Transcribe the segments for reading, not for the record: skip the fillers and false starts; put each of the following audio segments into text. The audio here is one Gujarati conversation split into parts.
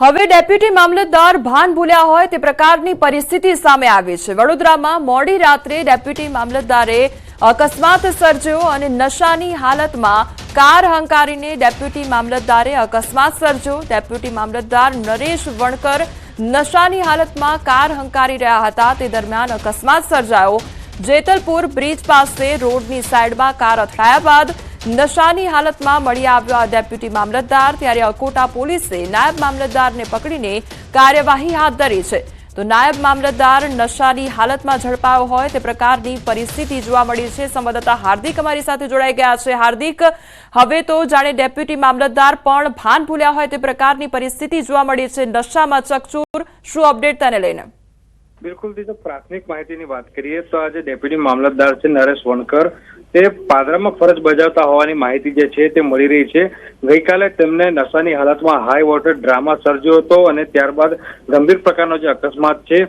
હવે ડેપ્યુટી મામલતદાર ભાન ભૂલ્યા હોય તે પ્રકારની પરિસ્થિતિ સામે આવી છે। વડોદરામાં મોડી રાત્રે ડેપ્યુટી મામલતદારે અકસ્માત સર્જ્યો અને નશાની હાલતમાં કાર હંકારીને ડેપ્યુટી મામલતદારે અકસ્માત સર્જ્યો। ડેપ્યુટી મામલતદાર નરેશ વણકર નશાની હાલતમાં કાર હંકારી રહ્યા હતા તે દરમિયાન અકસ્માત સર્જાયો। જેતલપુર બ્રિજ પાસે રોડની સાઈડમાં કાર અથડાયા બાદ નશાની હાલતમાં મળી આવ્યો ડેપ્યુટી મામલતદાર। ત્યારે અકોટા પોલીસે નાયબ મામલતદારને પકડીને કાર્યવાહી હાથ ધરી છે। તો નાયબ મામલતદાર નશાની હાલતમાં ઝડપાયો હોય તે પ્રકારની પરિસ્થિતિ જોવા મળી છે। સંવાદદાતા હાર્દિક અમારી સાથે જોડાઈ ગયા છે। હાર્દિક, હવે તો જાણે ડેપ્યુટી મામલતદાર પણ ભાન ભૂલ્યા હોય તે પ્રકારની પરિસ્થિતિ જોવા મળી છે। નશામાં ચકચૂર, શું અપડેટ તેને લઈને? બિલકુલ, જો પ્રાથમિક માહિતીની વાત કરીએ તો આજે ડેપ્યુટી મામલતદાર છે નરેશ વણકર તે પાદરામાં ફરજ બજાવતા હોવાની માહિતી જે છે તે મળી રહી છે। ગઈકાલે તેમને નશાની હાલતમાં હાઈ વોટર ડ્રામા સર્જ્યો હતો અને ત્યારબાદ ગંભીર પ્રકારનો જે અકસ્માત છે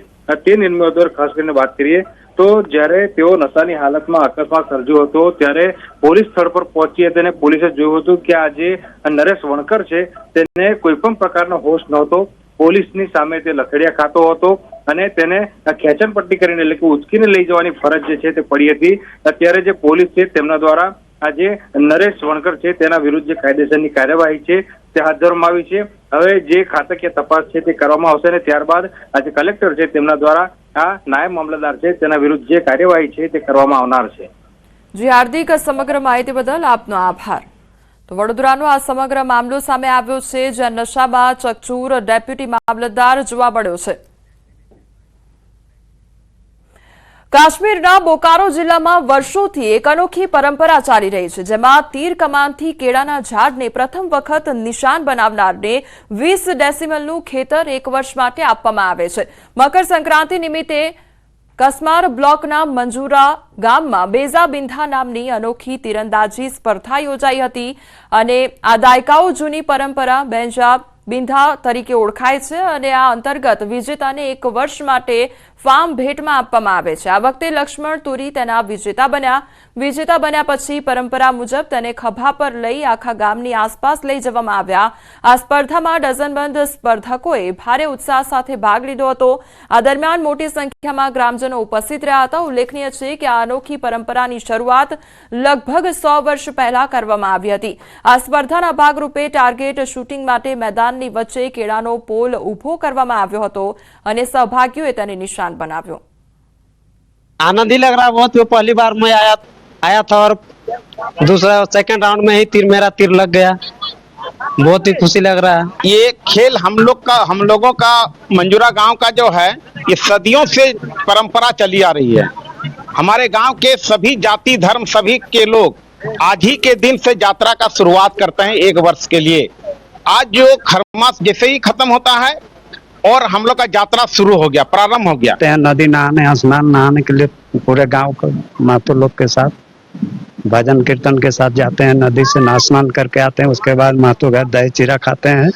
તે નિર્ણયો ખાસ કરીને વાત કરીએ તો જ્યારે તેઓ નશાની હાલતમાં અકસ્માત સર્જ્યો હતો ત્યારે પોલીસ સ્થળ પર પહોંચી હતી અને પોલીસે જોયું હતું કે આ જે નરેશ વણકર છે તેને કોઈ પણ પ્રકારનો હોશ નહોતો। પોલીસની સામે તે લથડિયા ખાતો હતો અને તેને ખેંચણ પટ્ટી કરીને એટલે કે ઉચકીને લઈ જવાની ફરજ જે છે તે પડી હતી। અત્યારે જે પોલીસ છે તેમના દ્વારા આજે નરેશ વણકર છે તેના વિરુદ્ધ જે કાયદેસરની કાર્યવાહી છે તે હાથ ધરવામાં આવી છે। હવે જે ખાતાકીય તપાસ છે તે કરવામાં આવશે અને ત્યારબાદ આજે કલેક્ટર છે તેમના દ્વારા આ નાયબ મામલતદાર છે તેના વિરુદ્ધ જે કાર્યવાહી છે તે કરવામાં આવનાર છે। જી હાર્દિક, સમગ્ર માહિતી બદલ આપનો આભાર। તો વડોદરાનો આ સમગ્ર મામલો સામે આવ્યો છે જ્યાં નશામાં ચકચૂર ડેપ્યુટી મામલતદાર જોવા મળ્યો છે। કાશ્મીરના બોકારો જિલ્લામાં વર્ષોથી એક અનોખી પરંપરા ચાલી રહી છે જેમાં તીર કમાનથી કેળાના ઝાડને પ્રથમ વખત નિશાન બનાવનારને 20 ડેસિમલનું ખેતર એક વર્ષ માટે આપવામાં આવે છે। મકર સંક્રાંતિ નિમિત્તે કસમાર બ્લોકના મંજુરા ગામમાં બેઝા બિંધા નામની અનોખી તીરંદાજી સ્પર્ધા યોજાઈ હતી અને આ દાયકાઓ જૂની પરંપરા બેઝા બિંધા તરીકે ઓળખાય છે અને આ અંતર્ગત વિજેતાને એક વર્ષ માટે ફાર્મ ભેટમાં આપવામાં આવે છે। આ વખતે લક્ષ્મણ તુરી તેના વિજેતા બન્યા પછી પરંપરા મુજબ તેને ખભા પર લઈ આખા ગામની આસપાસ લઈ જવામાં આવ્યા। આ સ્પર્ધામાં ડઝનબંધ સ્પર્ધકોએ ભારે ઉત્સાહ સાથે ભાગ લીધો હતો। આ દરમિયાન મોટી સંખ્યામાં ગ્રામજનો ઉપસ્થિત રહ્યા હતા। ઉલ્લેખનીય છે કે આ અનોખી પરંપરાની શરૂઆત લગભગ 100 વર્ષ પહેલા કરવામાં આવી હતી। આ સ્પર્ધાના ભાગરૂપે ટાર્ગેટ શૂટિંગ માટે મેદાનની વચ્ચે કેળાનો પોલ ઊભો કરવામાં આવ્યો હતો અને સહભાગીઓએ તેને નિશાન बनाव्यो। आनंद ही लग रहा है बहुत। पहली बार मैं आया था और दूसरा सेकंड राउंड में ही मेरा तीर लग गया। बहुत ही खुशी लग रहा है। ये खेल हम लोगों का मंजूरा गांव का जो है ये सदियों से परंपरा चली आ रही है। हमारे गांव के सभी जाति धर्म सभी के लोग आज ही के दिन से यात्रा का शुरुआत करते हैं एक वर्ष के लिए। आज जो खरमास जैसे ही खत्म होता है और हम लोग का यात्रा शुरू हो गया, प्रारंभ हो गया। नदी नहाने स्नान नहाने के लिए पूरे गांव को मातो लोग के साथ भजन कीर्तन के साथ जाते हैं। नदी से स्नान करके आते हैं। उसके बाद मातो घर दही चीरा खाते हैं।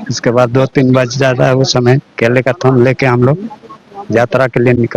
उसके बाद 2-3 बज जाता है उस समय केले का थम लेके हम लोग यात्रा के लिए निकल